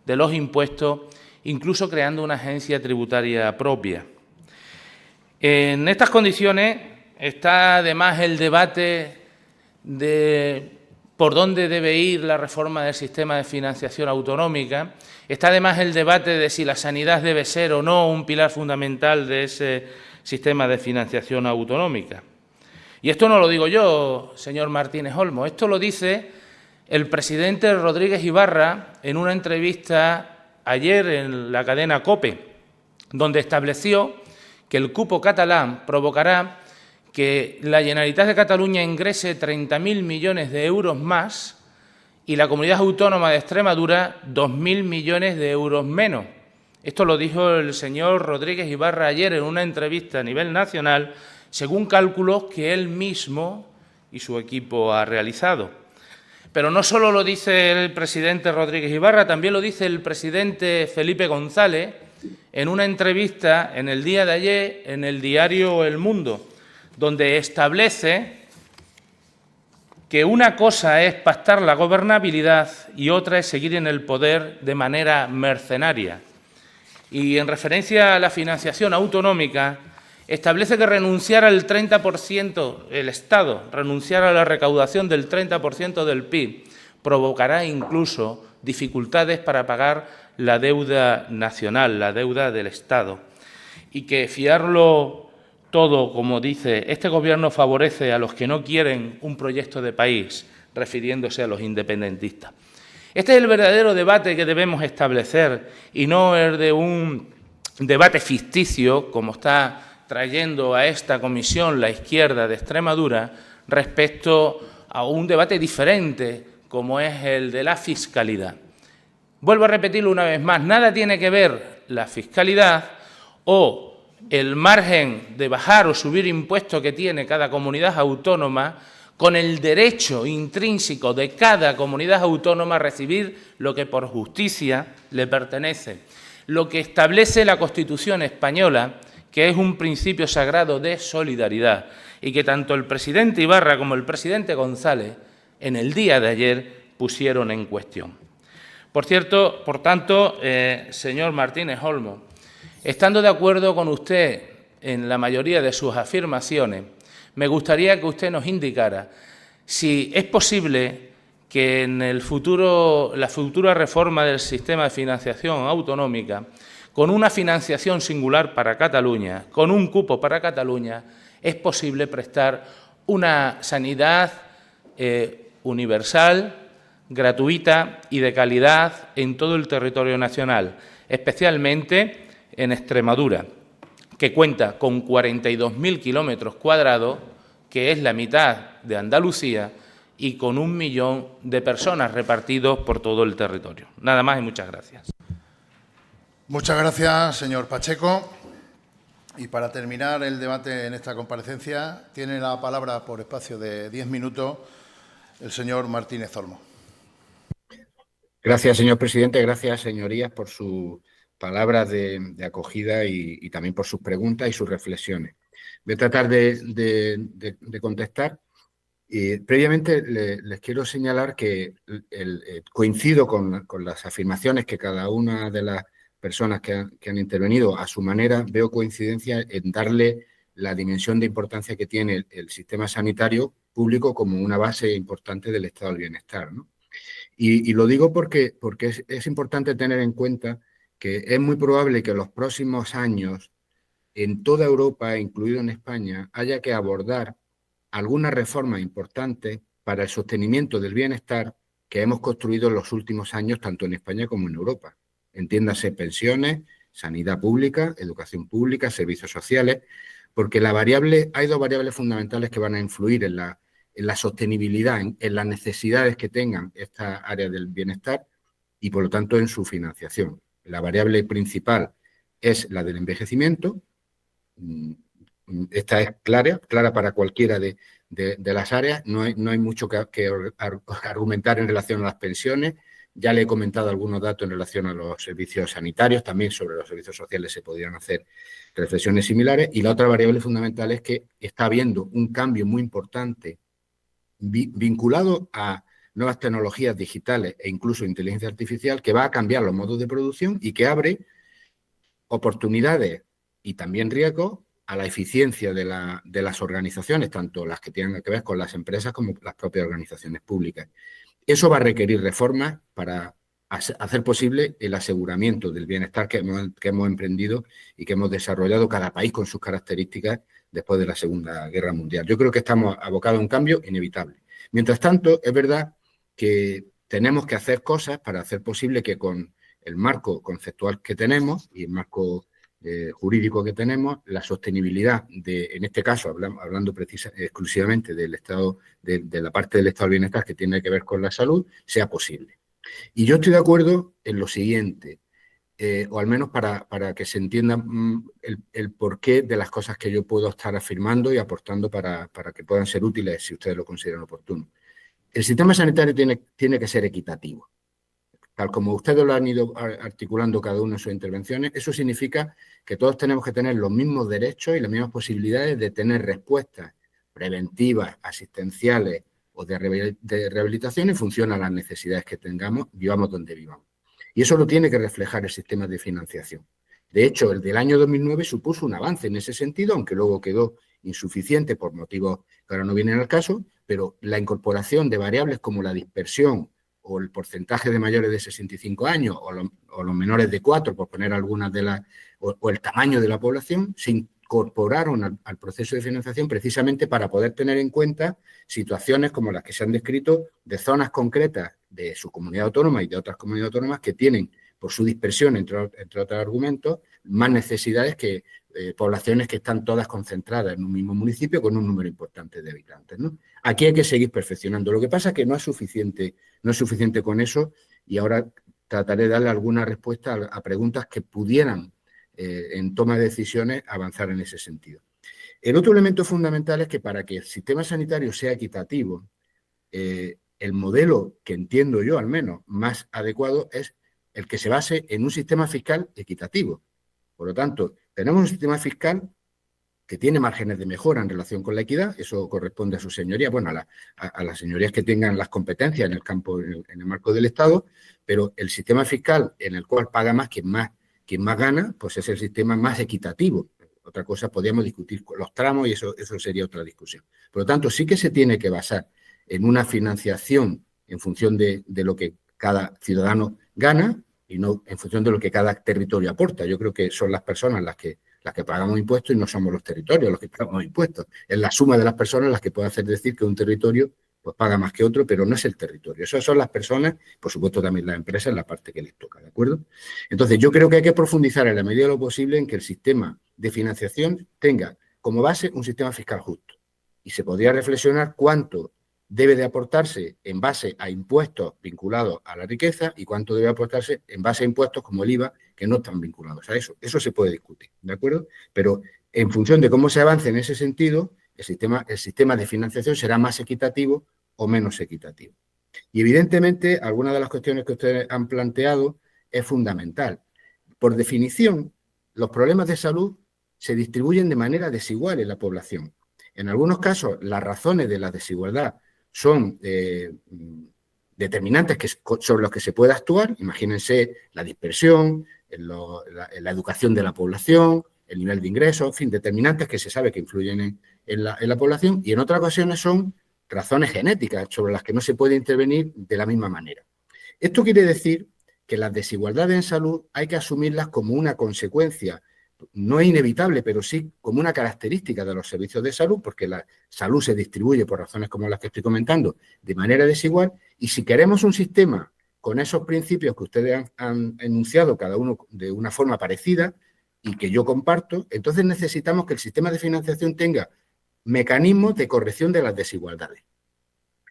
de los impuestos, incluso creando una agencia tributaria propia? En estas condiciones está además el debate de por dónde debe ir la reforma del sistema de financiación autonómica. Está además el debate de si la sanidad debe ser o no un pilar fundamental de ese sistema de financiación autonómica. Y esto no lo digo yo, señor Martínez Olmos, esto lo dice el presidente Rodríguez Ibarra en una entrevista ayer en la cadena COPE, donde estableció que el cupo catalán provocará que la Generalitat de Cataluña ingrese 30.000 millones de euros más y la Comunidad Autónoma de Extremadura 2.000 millones de euros menos. Esto lo dijo el señor Rodríguez Ibarra ayer en una entrevista a nivel nacional, según cálculos que él mismo y su equipo ha realizado. Pero no solo lo dice el presidente Rodríguez Ibarra, también lo dice el presidente Felipe González en una entrevista en el día de ayer en el diario El Mundo, donde establece que una cosa es pactar la gobernabilidad y otra es seguir en el poder de manera mercenaria. Y en referencia a la financiación autonómica, establece que renunciar al 30%, el Estado, renunciar a la recaudación del 30% del PIB, provocará incluso dificultades para pagar la deuda nacional, la deuda del Estado. Y que fiarlo todo, como dice, este Gobierno favorece a los que no quieren un proyecto de país, refiriéndose a los independentistas. Este es el verdadero debate que debemos establecer y no el de un debate ficticio, como está trayendo a esta comisión la izquierda de Extremadura, respecto a un debate diferente, como es el de la fiscalidad. Vuelvo a repetirlo una vez más, nada tiene que ver la fiscalidad o el margen de bajar o subir impuestos que tiene cada comunidad autónoma con el derecho intrínseco de cada comunidad autónoma a recibir lo que por justicia le pertenece. Lo que establece la Constitución española, que es un principio sagrado de solidaridad y que tanto el presidente Ibarra como el presidente González en el día de ayer pusieron en cuestión. Por cierto, por tanto, señor Martínez Olmo, estando de acuerdo con usted en la mayoría de sus afirmaciones, me gustaría que usted nos indicara si es posible que en la futura reforma del sistema de financiación autonómica, con una financiación singular para Cataluña, con un cupo para Cataluña, es posible prestar una sanidad universal, gratuita y de calidad en todo el territorio nacional, especialmente en Extremadura, que cuenta con 42.000 kilómetros cuadrados, que es la mitad de Andalucía, y con 1 millón de personas repartidos por todo el territorio. Nada más y muchas gracias. Muchas gracias, señor Pacheco. Y para terminar el debate en esta comparecencia, tiene la palabra por espacio de 10 minutos el señor Martínez Olmo. Gracias, señor presidente. Gracias, señorías, por sus palabras de acogida y también por sus preguntas y sus reflexiones. Voy a tratar de contestar. Previamente les quiero señalar que coincido con las afirmaciones que cada una de las personas que han intervenido a su manera. Veo coincidencia en darle la dimensión de importancia que tiene el sistema sanitario público como una base importante del estado del bienestar, ¿no? Y lo digo porque es importante tener en cuenta que es muy probable que en los próximos años en toda Europa, incluido en España, haya que abordar algunas reformas importantes para el sostenimiento del bienestar que hemos construido en los últimos años, tanto en España como en Europa. Entiéndase pensiones, sanidad pública, educación pública, servicios sociales, porque hay dos variables fundamentales que van a influir en la sostenibilidad, en las necesidades que tengan estas áreas del bienestar y, por lo tanto, en su financiación. La variable principal es la del envejecimiento. Esta es clara para cualquiera de las áreas. No hay mucho que argumentar en relación a las pensiones. Ya le he comentado algunos datos en relación a los servicios sanitarios. También sobre los servicios sociales se podrían hacer reflexiones similares. Y la otra variable fundamental es que está habiendo un cambio muy importante vinculado a nuevas tecnologías digitales e incluso inteligencia artificial que va a cambiar los modos de producción y que abre oportunidades y también riesgos a la eficiencia de las organizaciones, tanto las que tienen que ver con las empresas como las propias organizaciones públicas. Eso va a requerir reformas para hacer posible el aseguramiento del bienestar que hemos emprendido y que hemos desarrollado cada país con sus características después de la Segunda Guerra Mundial. Yo creo que estamos abocados a un cambio inevitable. Mientras tanto, es verdad que tenemos que hacer cosas para hacer posible que con el marco conceptual que tenemos y el marco jurídico que tenemos, la sostenibilidad en este caso, hablando exclusivamente del estado, de la parte del estado del bienestar que tiene que ver con la salud, sea posible. Y yo estoy de acuerdo en lo siguiente, o al menos para que se entienda el porqué de las cosas que yo puedo estar afirmando y aportando para que puedan ser útiles si ustedes lo consideran oportuno. El sistema sanitario tiene que ser equitativo. Tal como ustedes lo han ido articulando cada uno en sus intervenciones, eso significa que todos tenemos que tener los mismos derechos y las mismas posibilidades de tener respuestas preventivas, asistenciales o de rehabilitación en función a las necesidades que tengamos, vivamos donde vivamos. Y eso lo tiene que reflejar el sistema de financiación. De hecho, el del año 2009 supuso un avance en ese sentido, aunque luego quedó insuficiente por motivos que ahora no vienen al caso, pero la incorporación de variables como la dispersión o el porcentaje de mayores de 65 años o los menores de 4, por poner algunas de las, o el tamaño de la población, se incorporaron al proceso de financiación precisamente para poder tener en cuenta situaciones como las que se han descrito de zonas concretas de su comunidad autónoma y de otras comunidades autónomas que tienen, por su dispersión, entre otros argumentos, más necesidades que poblaciones que están todas concentradas en un mismo municipio con un número importante de habitantes, ¿no? Aquí hay que seguir perfeccionando. Lo que pasa es que no es suficiente con eso y ahora trataré de darle alguna respuesta a preguntas que pudieran, en toma de decisiones, avanzar en ese sentido. El otro elemento fundamental es que para que el sistema sanitario sea equitativo, el modelo que entiendo yo, al menos, más adecuado es el que se base en un sistema fiscal equitativo. Por lo tanto, tenemos un sistema fiscal que tiene márgenes de mejora en relación con la equidad, eso corresponde a sus señorías, bueno, a las señorías que tengan las competencias en el campo, en el marco del Estado, pero el sistema fiscal en el cual paga más quien más gana, pues es el sistema más equitativo. Otra cosa, podríamos discutir con los tramos y eso sería otra discusión. Por lo tanto, sí que se tiene que basar en una financiación en función de lo que cada ciudadano gana y no en función de lo que cada territorio aporta. Yo creo que son las personas las que pagamos impuestos y no somos los territorios los que pagamos impuestos. Es la suma de las personas las que puede hacer decir que un territorio pues paga más que otro, pero no es el territorio. Esas son las personas, por supuesto también las empresas, en la parte que les toca, ¿de acuerdo? Entonces, yo creo que hay que profundizar en la medida de lo posible en que el sistema de financiación tenga como base un sistema fiscal justo. Y se podría reflexionar cuánto debe de aportarse en base a impuestos vinculados a la riqueza y cuánto debe aportarse en base a impuestos como el IVA que no están vinculados a eso. Eso se puede discutir, ¿de acuerdo? Pero en función de cómo se avance en ese sentido, el sistema de financiación será más equitativo o menos equitativo. Y evidentemente, algunas de las cuestiones que ustedes han planteado es fundamental. Por definición, los problemas de salud se distribuyen de manera desigual en la población. En algunos casos, las razones de la desigualdad son determinantes sobre los que se puede actuar. Imagínense la dispersión, la educación de la población, el nivel de ingresos, en fin, determinantes que se sabe que influyen en la población, y en otras ocasiones son razones genéticas sobre las que no se puede intervenir de la misma manera. Esto quiere decir que las desigualdades en salud hay que asumirlas como una consecuencia, no es inevitable, pero sí como una característica de los servicios de salud, porque la salud se distribuye por razones como las que estoy comentando de manera desigual, y si queremos un sistema con esos principios que ustedes han enunciado, cada uno de una forma parecida y que yo comparto, entonces necesitamos que el sistema de financiación tenga mecanismos de corrección de las desigualdades.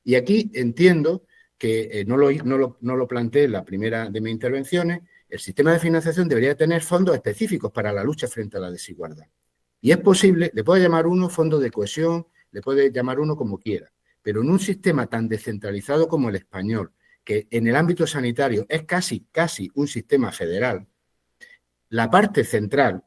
Y aquí entiendo que no lo planteé en la primera de mis intervenciones. El sistema de financiación debería tener fondos específicos para la lucha frente a la desigualdad. Y es posible, le puede llamar uno fondo de cohesión, le puede llamar uno como quiera, pero en un sistema tan descentralizado como el español, que en el ámbito sanitario es casi un sistema federal, la parte central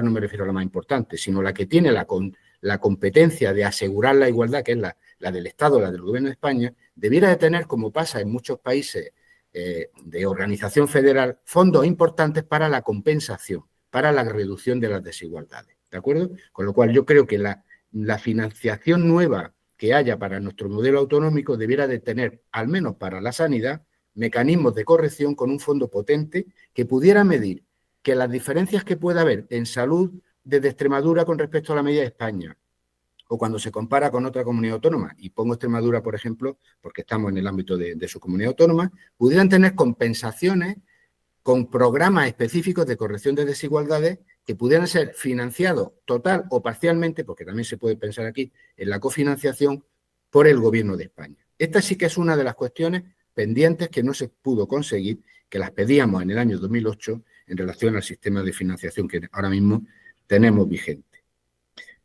no me refiero a la más importante, sino la que tiene la competencia de asegurar la igualdad, que es la del Estado, la del Gobierno de España, debiera de tener, como pasa en muchos países de organización federal, fondos importantes para la compensación, para la reducción de las desigualdades, ¿de acuerdo? Con lo cual yo creo que la financiación nueva que haya para nuestro modelo autonómico debiera de tener, al menos para la sanidad, mecanismos de corrección con un fondo potente que pudiera medir que las diferencias que pueda haber en salud desde Extremadura con respecto a la media de España, o cuando se compara con otra comunidad autónoma, y pongo Extremadura, por ejemplo, porque estamos en el ámbito de su comunidad autónoma, pudieran tener compensaciones con programas específicos de corrección de desigualdades que pudieran ser financiados total o parcialmente, porque también se puede pensar aquí en la cofinanciación, por el Gobierno de España. Esta sí que es una de las cuestiones pendientes que no se pudo conseguir, que las pedíamos en el año 2008 en relación al sistema de financiación que ahora mismo tenemos vigente.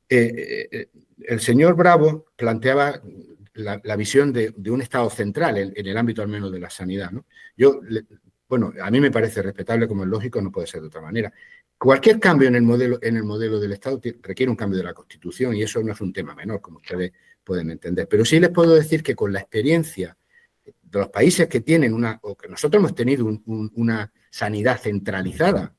El señor Bravo planteaba la visión de un Estado central en el ámbito al menos de la sanidad, ¿no? Bueno, a mí me parece respetable, como es lógico, no puede ser de otra manera. Cualquier cambio en el modelo del Estado requiere un cambio de la Constitución y eso no es un tema menor, como ustedes pueden entender. Pero sí les puedo decir que con la experiencia de los países que tienen o que nosotros hemos tenido una sanidad centralizada,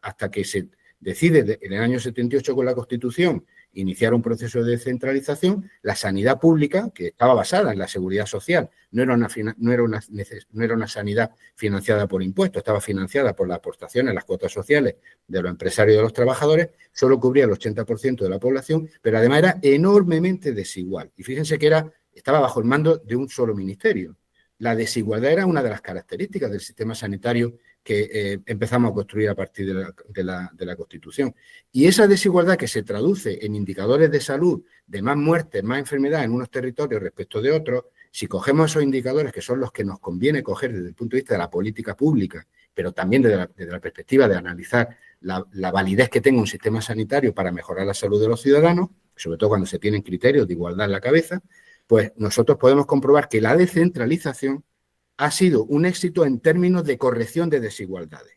hasta que se decide en el año 78 con la Constitución iniciar un proceso de descentralización, la sanidad pública, que estaba basada en la seguridad social, no era una sanidad financiada por impuestos, estaba financiada por las aportaciones, las cuotas sociales de los empresarios y de los trabajadores, solo cubría el 80% de la población, pero además era enormemente desigual. Y fíjense que estaba bajo el mando de un solo ministerio. La desigualdad era una de las características del sistema sanitario que empezamos a construir a partir de la Constitución. Y esa desigualdad que se traduce en indicadores de salud, de más muertes, más enfermedades en unos territorios respecto de otros, Si cogemos esos indicadores, que son los que nos conviene coger desde el punto de vista de la política pública, pero también desde la perspectiva de analizar la validez que tenga un sistema sanitario para mejorar la salud de los ciudadanos, sobre todo cuando se tienen criterios de igualdad en la cabeza, pues nosotros podemos comprobar que la descentralización ha sido un éxito en términos de corrección de desigualdades.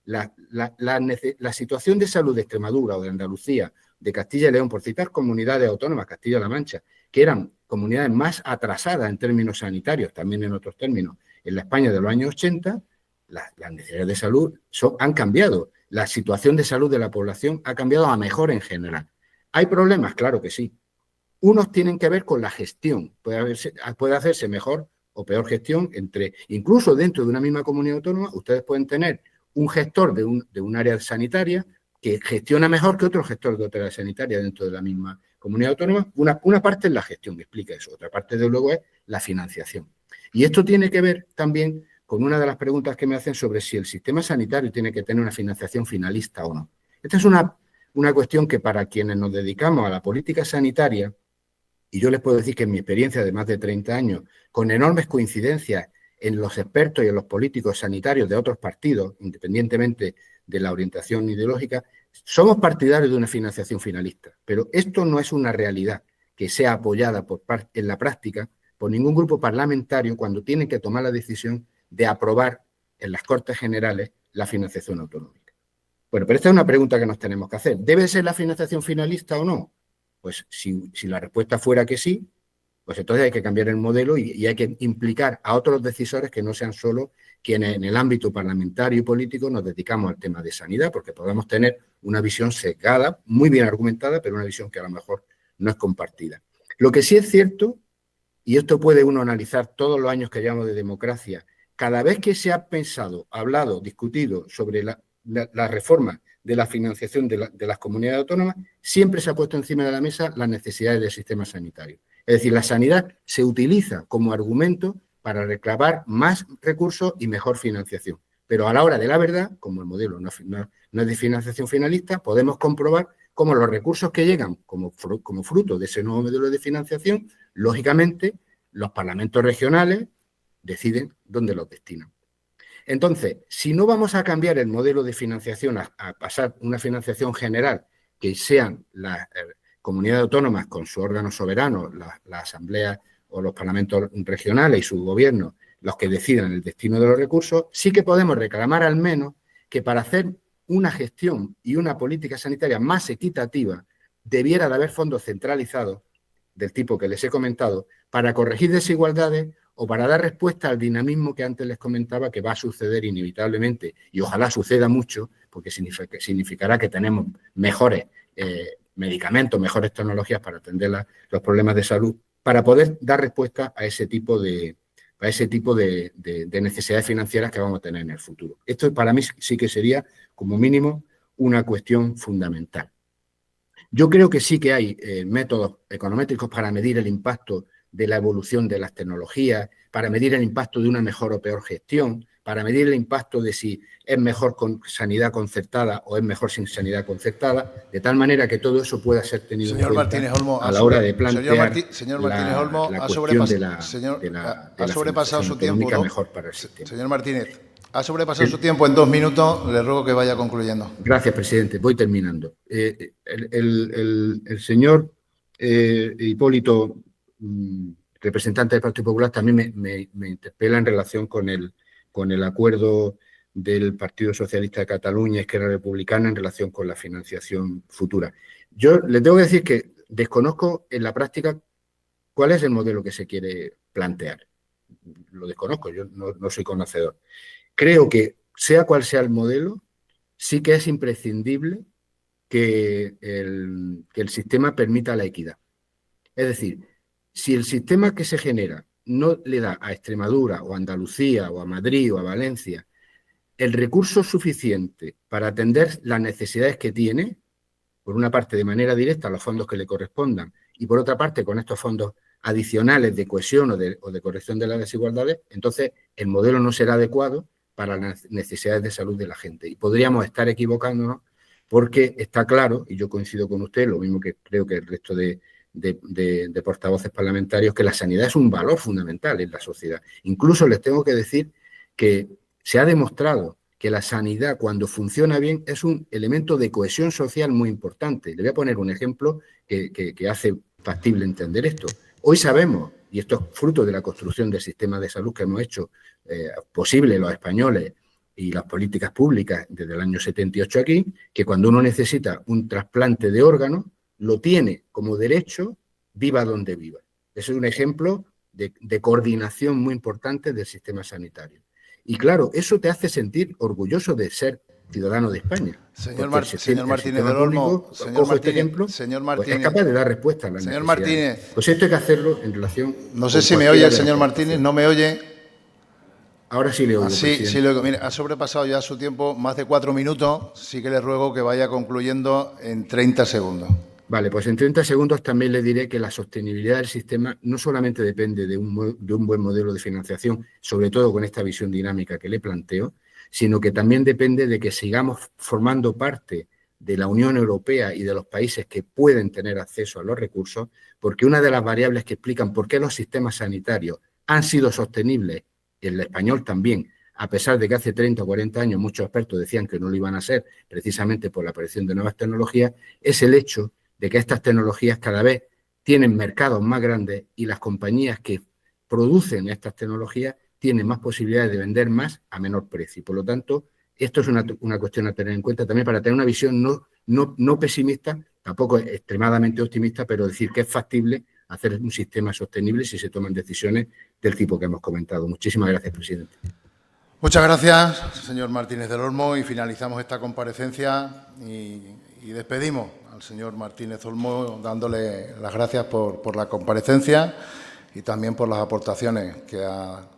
La situación de salud de Extremadura o de Andalucía, de Castilla y León, por citar comunidades autónomas, Castilla-La Mancha, que eran comunidades más atrasadas en términos sanitarios, también en otros términos, en la España de los años 80, las necesidades de salud han cambiado. La situación de salud de la población ha cambiado a mejor en general. ¿Hay problemas? Claro que sí. Unos tienen que ver con la gestión. Puede hacerse mejor o peor gestión incluso dentro de una misma comunidad autónoma. Ustedes pueden tener un gestor de un área sanitaria que gestiona mejor que otro gestor de otra área sanitaria dentro de la misma comunidad autónoma. Una parte es la gestión, que explica eso. Otra parte, de luego, es la financiación. Y esto tiene que ver también con una de las preguntas que me hacen sobre si el sistema sanitario tiene que tener una financiación finalista o no. Esta es una cuestión que para quienes nos dedicamos a la política sanitaria, y yo les puedo decir que en mi experiencia de más de 30 años, con enormes coincidencias en los expertos y en los políticos sanitarios de otros partidos, independientemente de la orientación ideológica, somos partidarios de una financiación finalista, pero esto no es una realidad que sea apoyada en la práctica por ningún grupo parlamentario cuando tienen que tomar la decisión de aprobar en las Cortes Generales la financiación autonómica. Bueno, pero esta es una pregunta que nos tenemos que hacer. ¿Debe ser la financiación finalista o no? Pues si la respuesta fuera que sí, pues entonces hay que cambiar el modelo y hay que implicar a otros decisores que no sean solo quienes en el ámbito parlamentario y político nos dedicamos al tema de sanidad, porque podemos tener una visión sesgada, muy bien argumentada, pero una visión que a lo mejor no es compartida. Lo que sí es cierto, y esto puede uno analizar todos los años que llevamos de democracia, cada vez que se ha pensado, hablado, discutido sobre la reforma de la financiación de las comunidades autónomas, siempre se ha puesto encima de la mesa las necesidades del sistema sanitario. Es decir, la sanidad se utiliza como argumento para reclamar más recursos y mejor financiación. Pero a la hora de la verdad, como el modelo no es de financiación finalista, podemos comprobar cómo los recursos que llegan como fruto de ese nuevo modelo de financiación, lógicamente, los parlamentos regionales deciden dónde los destinan. Entonces, si no vamos a cambiar el modelo de financiación a pasar una financiación general, que sean las comunidades autónomas con su órgano soberano, la asamblea o los parlamentos regionales y sus gobiernos, los que decidan el destino de los recursos, sí que podemos reclamar al menos que para hacer una gestión y una política sanitaria más equitativa debiera de haber fondos centralizados del tipo que les he comentado para corregir desigualdades o para dar respuesta al dinamismo que antes les comentaba que va a suceder inevitablemente y ojalá suceda mucho porque significará que tenemos mejores medicamentos, mejores tecnologías para atender los problemas de salud, para poder dar respuesta a ese tipo de necesidades financieras que vamos a tener en el futuro. Esto para mí sí que sería, como mínimo, una cuestión fundamental. Yo creo que sí que hay métodos econométricos para medir el impacto de la evolución de las tecnologías, para medir el impacto de una mejor o peor gestión, para medir el impacto de si es mejor con sanidad concertada o es mejor sin sanidad concertada, de tal manera que todo eso pueda ser tenido en cuenta a la hora de plantear señor Martínez Olmo, la cuestión de la ha sobrepasado su tiempo, ¿no? Mejor para el sistema. Señor Martínez, ha sobrepasado su tiempo en 2 minutos, le ruego que vaya concluyendo. Gracias, presidente. Voy terminando. El señor Hipólito, representante del Partido Popular, también me interpela en relación con el acuerdo del Partido Socialista de Cataluña y Esquerra Republicana en relación con la financiación futura. Yo le tengo que decir que desconozco en la práctica cuál es el modelo que se quiere plantear. Lo desconozco, yo no soy conocedor. Creo que, sea cual sea el modelo, sí que es imprescindible que el sistema permita la equidad. Es decir, si el sistema que se genera no le da a Extremadura o a Andalucía o a Madrid o a Valencia el recurso suficiente para atender las necesidades que tiene, por una parte de manera directa los fondos que le correspondan y por otra parte con estos fondos adicionales de cohesión o de corrección de las desigualdades, entonces el modelo no será adecuado para las necesidades de salud de la gente. Y podríamos estar equivocándonos porque está claro, y yo coincido con usted, lo mismo que creo que el resto de de portavoces parlamentarios, que la sanidad es un valor fundamental en la sociedad. Incluso les tengo que decir que se ha demostrado que la sanidad, cuando funciona bien, es un elemento de cohesión social muy importante. Le voy a poner un ejemplo que hace factible entender esto. Hoy sabemos, y esto es fruto de la construcción del sistema de salud que hemos hecho posible los españoles y las políticas públicas desde el año 78 aquí, que cuando uno necesita un trasplante de órgano, lo tiene como derecho, viva donde viva. Eso es un ejemplo de coordinación muy importante del sistema sanitario. Y claro, eso te hace sentir orgulloso de ser ciudadano de España. Señor Martínez del Olmo, señor Martínez, es capaz de dar respuesta a la necesidad. Señor Martínez. Pues esto hay que hacerlo en relación... No sé si me oye el señor Martínez, ¿no me oye? Ahora sí le oigo, sí le oigo. Mire, ha sobrepasado ya su tiempo más de 4 minutos. Sí que le ruego que vaya concluyendo en 30 segundos. Vale, pues en 30 segundos también le diré que la sostenibilidad del sistema no solamente depende de un buen modelo de financiación, sobre todo con esta visión dinámica que le planteo, sino que también depende de que sigamos formando parte de la Unión Europea y de los países que pueden tener acceso a los recursos, porque una de las variables que explican por qué los sistemas sanitarios han sido sostenibles, y el español también, a pesar de que hace 30 o 40 años muchos expertos decían que no lo iban a ser precisamente por la aparición de nuevas tecnologías, es el hecho de que estas tecnologías cada vez tienen mercados más grandes y las compañías que producen estas tecnologías tienen más posibilidades de vender más a menor precio. Por lo tanto, esto es una cuestión a tener en cuenta también para tener una visión no pesimista, tampoco extremadamente optimista, pero decir que es factible hacer un sistema sostenible si se toman decisiones del tipo que hemos comentado. Muchísimas gracias, presidente. Muchas gracias, señor Martínez del Olmo, y finalizamos esta comparecencia y despedimos al señor Martínez Olmo dándole las gracias por la comparecencia y también por las aportaciones que ha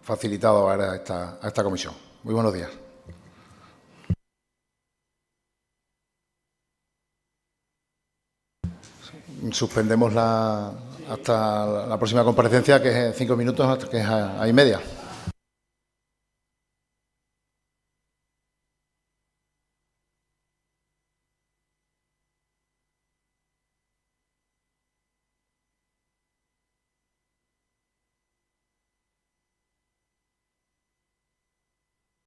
facilitado a esta comisión. Muy buenos días. Suspendemos hasta la próxima comparecencia, que es en 5 minutos, que es a 1:30.